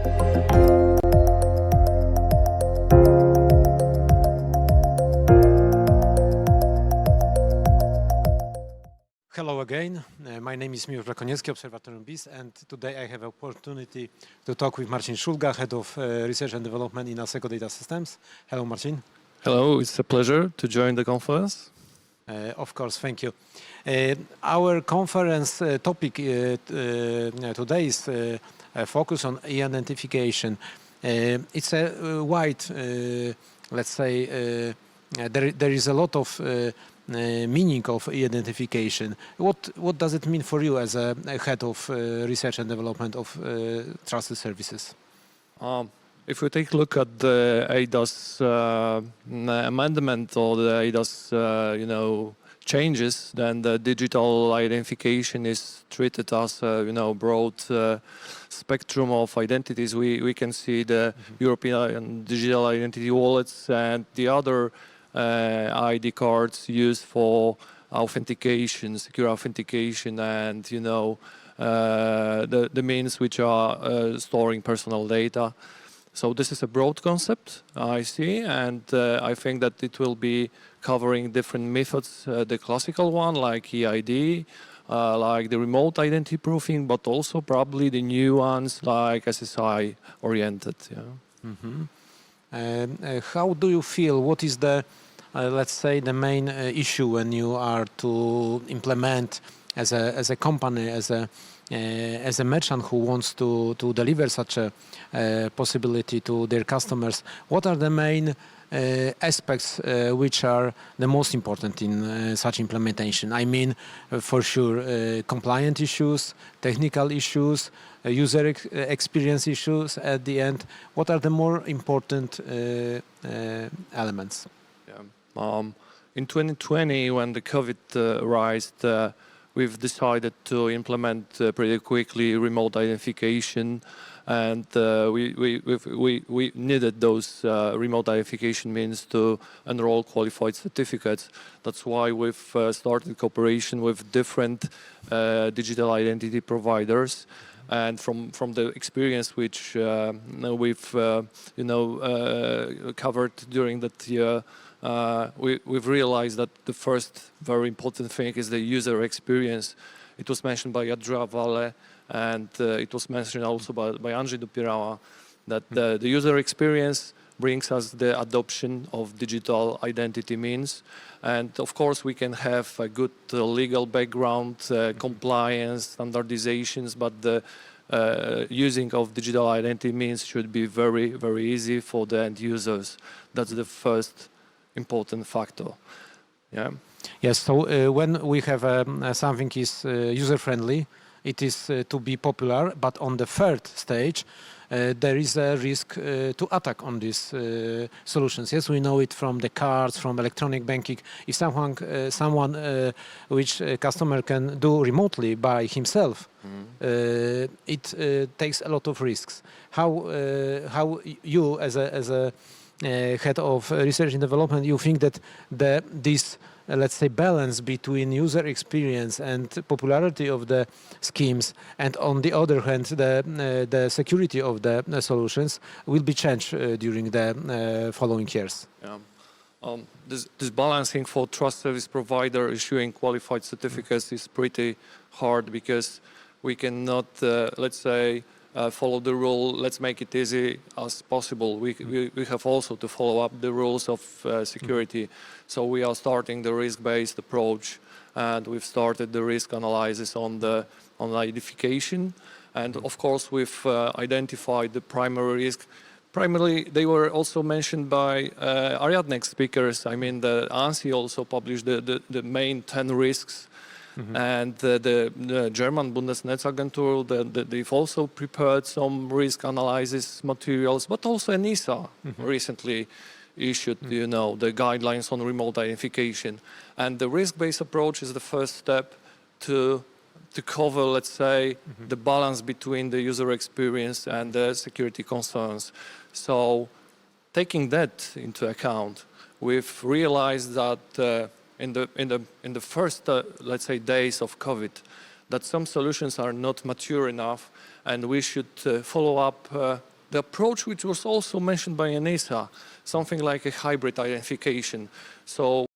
Hello again. My name is Miłosz Koniecki, Observatorium BIS, and today I have an opportunity to talk with Marcin Szulga, Head of Research and Development in Asseco Data Systems. Hello, Marcin. Hello, it's a pleasure to join the conference. Of course, thank you. Our conference topic today is a focus on e-identification. It's a wide, let's say, there is a lot of meaning of e-identification. What does it mean for you as a head of research and development of trusted services? If we take a look at the eIDAS amendment or the eIDAS, changes, then the digital identification is treated as a broad spectrum of identities. We can see the European digital identity wallets and the other ID cards used for authentication, secure authentication, and the means which are storing personal data. So this is a broad concept, I see, and I think that it will be covering different methods. The classical one, like eID, like the remote identity proofing, but also probably the new ones, like SSI oriented. Yeah. Mm-hmm. How do you feel? What is the let's say the main issue when you are to implement as a company, as a merchant who wants to deliver such a possibility to their customers? What are the main aspects which are the most important in such implementation? I mean, for sure, compliant issues, technical issues, user experience issues at the end. What are the more important elements? In 2020, when the COVID arose, we've decided to implement pretty quickly remote identification, and we needed those remote identification means to enroll qualified certificates. That's why we've started cooperation with different digital identity providers. And from the experience which we've covered during that year, we've realized that the first very important thing is the user experience. It was mentioned by Jadra Vale, and it was mentioned also by Andrzej Dupierała, that the user experience brings us the adoption of digital identity means. And of course, we can have a good legal background, compliance, standardizations, but the using of digital identity means should be very, very easy for the end users. That's the first important factor. Yeah. Yes. So when we have something is user-friendly, it is to be popular. But on the third stage, there is a risk to attack on these solutions. Yes, we know it from the cards, from electronic banking. If someone which a customer can do remotely by himself, it takes a lot of risks. How you as a head of research and development, you think that this let's say balance between user experience and popularity of the schemes, and on the other hand the security of the solutions will be changed during the following years? Yeah. This balancing for trust service provider issuing qualified certificates is pretty hard, because we cannot let's say follow the rule, let's make it easy as possible. We have also to follow up the rules of security. So we are starting the risk-based approach, and we've started the risk analysis on identification. And of course, we've identified the primary risk. Primarily, they were also mentioned by Ariadne's speakers. I mean, the ANSI also published the main 10 risks. And the German Bundesnetzagentur, they've also prepared some risk analysis materials, but also ENISA recently issued, the guidelines on remote identification. And the risk-based approach is the first step to cover, let's say, the balance between the user experience and the security concerns. So, taking that into account, we've realized that in the first, let's say, days of COVID, that some solutions are not mature enough, and we should follow up the approach which was also mentioned by Anissa, something like a hybrid identification. So,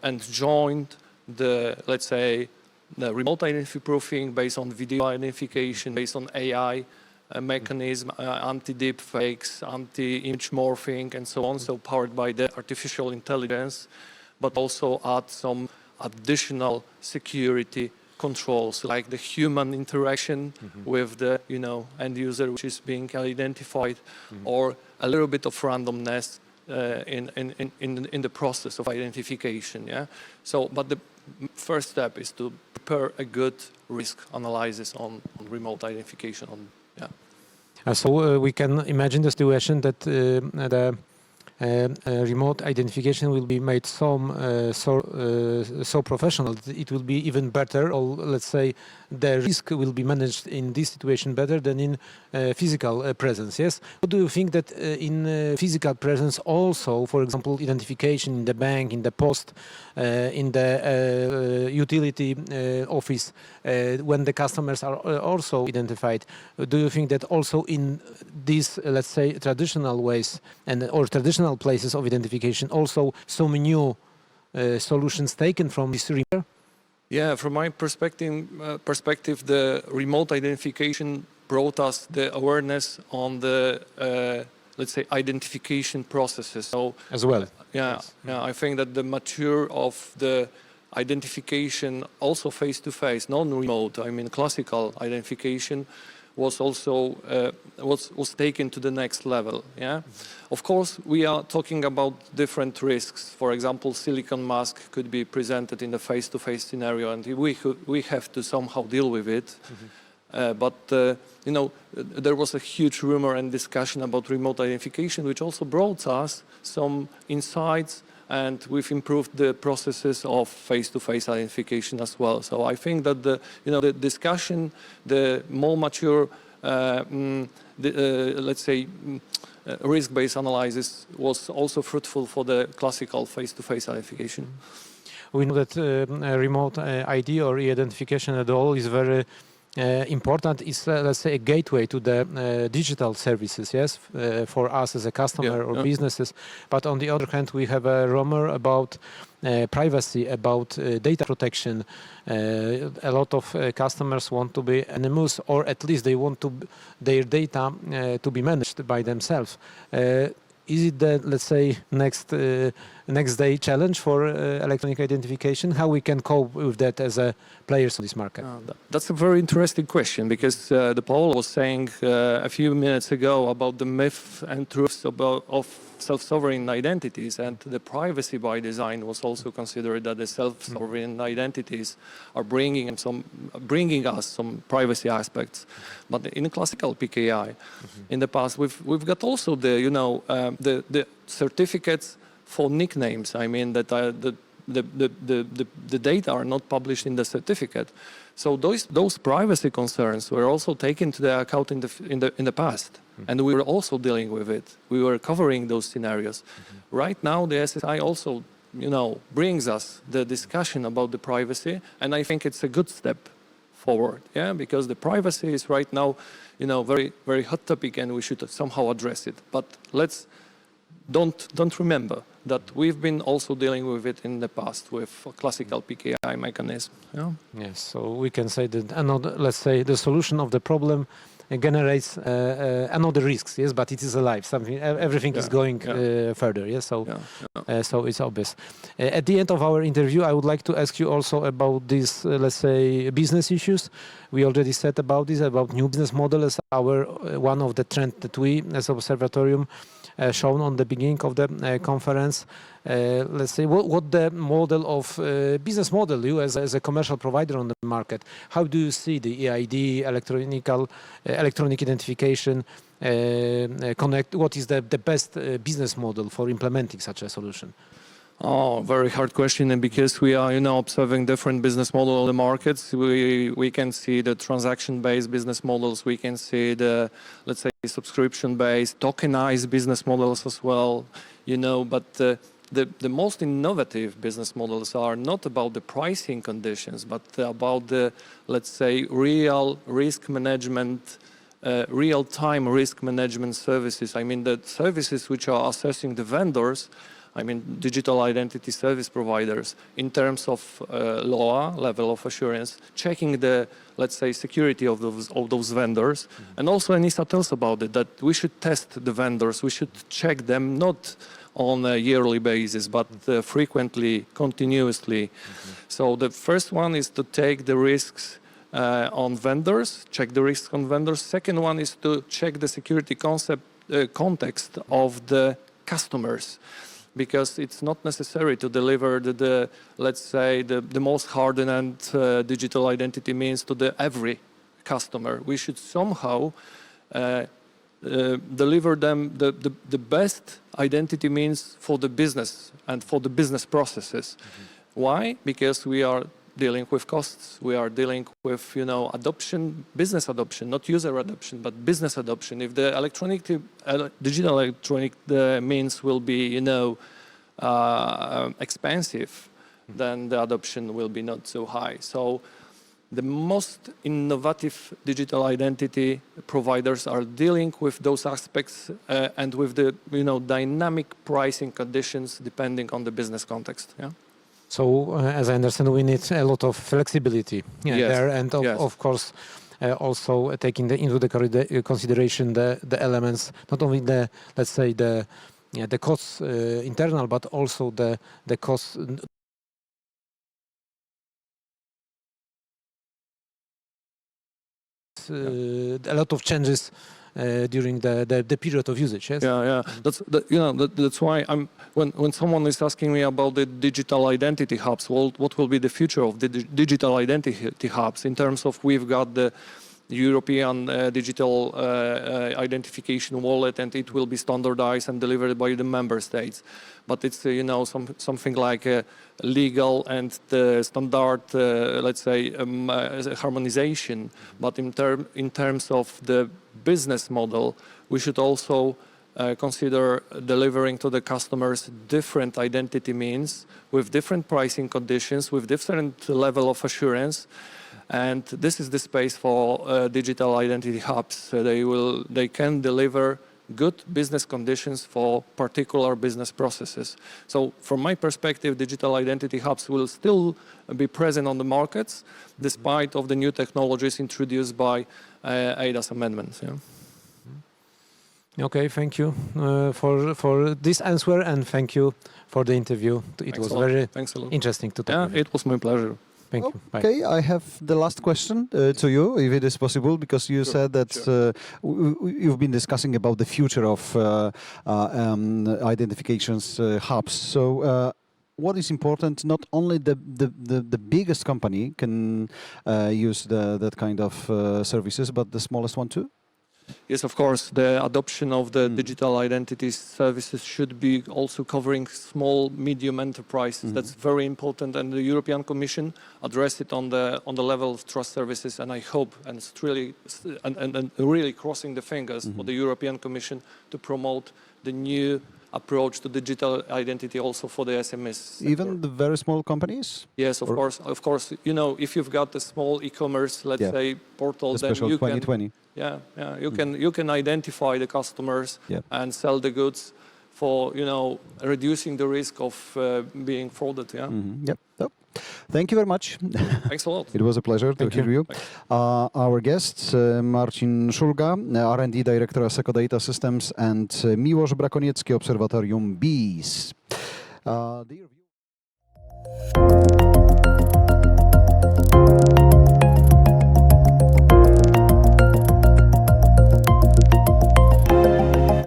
and joined the, let's say, the remote identity proofing based on video identification, based on AI mechanism, anti-deep fakes, anti-image morphing, and so on, so powered by the artificial intelligence, but also add some additional security controls, like the human interaction with the end user which is being identified, or a little bit of randomness in the process of identification. Yeah. So, but the first step is to prepare a good risk analysis on remote identification. So we can imagine the situation that the remote identification will be made so professional that it will be even better, or let's say the risk will be managed in this situation better than in physical presence. Yes. What do you think that in physical presence also, for example, identification in the bank, in the post, in the utility office, when the customers are also identified, do you think that also in these, let's say, traditional ways or traditional places of identification, also some new solutions taken from this reader? Yeah, from my perspective, the remote identification brought us the awareness on the, let's say, identification processes. So as well. Yeah, yes. Yeah. I think that the mature of the identification, also face-to-face, non-remote, I mean classical identification, was also was taken to the next level. Yeah, of course we are talking about different risks. For example, silicon mask could be presented in the face-to-face scenario, and we have to somehow deal with it. But there was a huge rumor and discussion about remote identification, which also brought us some insights, and we've improved the processes of face-to-face identification as well. So I think that the discussion, the more mature, let's say, risk-based analysis was also fruitful for the classical face-to-face identification. We know that remote ID or e-identification at all is very important. Is let's say a gateway to the digital services, yes, for us as a customer or businesses. But on the other hand, we have a rumor about privacy, about data protection. A lot of customers want to be anonymous, or at least they want their data to be managed by themselves. Is it the, let's say, next day challenge for electronic identification? How we can cope with that as a players on this market? That's a very interesting question, because the Paul was saying a few minutes ago about the myths and truths of self-sovereign identities, and the privacy by design was also considered that the self-sovereign identities are bringing us some privacy aspects. But in classical PKI, in the past, we've got also the certificates for nicknames. I mean that the data are not published in the certificate. So those privacy concerns were also taken to the account in the past, and we were also dealing with it. We were covering those scenarios. Right now, the SSI also, brings us the discussion about the privacy, and I think it's a good step forward. Yeah, because the privacy is right now, very very hot topic, and we should somehow address it. But let's don't remember that we've been also dealing with it in the past with a classical PKI mechanism. Yeah? Yes, so we can say that another, let's say, the solution of the problem generates another risks. Yes, but it is alive. Everything is going further. Yes, so so it's obvious. At the end of our interview, I would like to ask you also about these, let's say, business issues. We already said about this, about new business model as our one of the trends that we as Observatorium shown on the beginning of the conference. Let's say, what the model of business model you as a commercial provider on the market? How do you see the eID, electronic identification, connect? What is the best business model for implementing such a solution? Oh, very hard question. And because we are, observing different business models in the markets, we can see the transaction-based business models. We can see the, let's say, subscription-based, tokenized business models as well. But the most innovative business models are not about the pricing conditions, but about the, let's say, real risk management, real-time risk management services. I mean, the services which are assessing the vendors, I mean, digital identity service providers, in terms of LOA, level of assurance, checking the, let's say, security of those vendors. And also ENISA tells about it, that we should test the vendors, we should check them not on a yearly basis, but frequently, continuously. So the first one is to take the risks on vendors, check the risks on vendors. Second one is to check the security context of the customers, because it's not necessary to deliver let's say, the most hardened digital identity means to every customer. We should somehow deliver them the best identity means for the business and for the business processes. Why? Because we are dealing with costs. We are dealing with, adoption, business adoption, not user adoption, but business adoption. If the digital electronic means will be, expensive, then the adoption will be not so high. So the most innovative digital identity providers are dealing with those aspects and with the, dynamic pricing conditions depending on the business context. Yeah. So, as I understand, we need a lot of flexibility there, and of course, also taking into the consideration the elements, not only the, let's say, the costs internal, but also the costs. A lot of changes during the period of usage. Yes. Yeah. That's why when someone is asking me about the digital identity hubs, well, what will be the future of the digital identity hubs in terms of we've got the European digital identification wallet, and it will be standardized and delivered by the member states. But it's something like legal and the standard, let's say, harmonization. But in terms of the business model, we should also consider delivering to the customers different identity means with different pricing conditions, with different level of assurance. And this is the space for digital identity hubs. They can deliver good business conditions for particular business processes. So from my perspective, digital identity hubs will still be present on the markets despite of the new technologies introduced by eIDAS amendments. Yeah. Okay, thank you for this answer, and thank you for the interview. It was very interesting to talk. Yeah, it was my pleasure. Thank you. Bye. Okay, I have the last question to you, if it is possible, because you said that you've been discussing about the future of identifications hubs. So what is important? Not only the biggest company can use that kind of services, but the smallest one too? Yes, of course. The adoption of the digital identity services should be also covering small, medium enterprises. That's very important, and the European Commission addressed it on the level of trust services. And I hope, and it's really and really crossing the fingers for the European Commission to promote the new approach to digital identity also for the SMEs sector. Even the very small companies? Yes, of course. Of course, if you've got a small e-commerce, let's say, portal, then you 2020. You can identify the customers and sell the goods for reducing the risk of being frauded. Yeah. Yep. Thank you very much. Thanks a lot. It was a pleasure to hear you. Our guests, Marcin Szulga, R&D Director Asseco Data Systems, and Miłosz Brakoniecki, Obserwatorium BIS.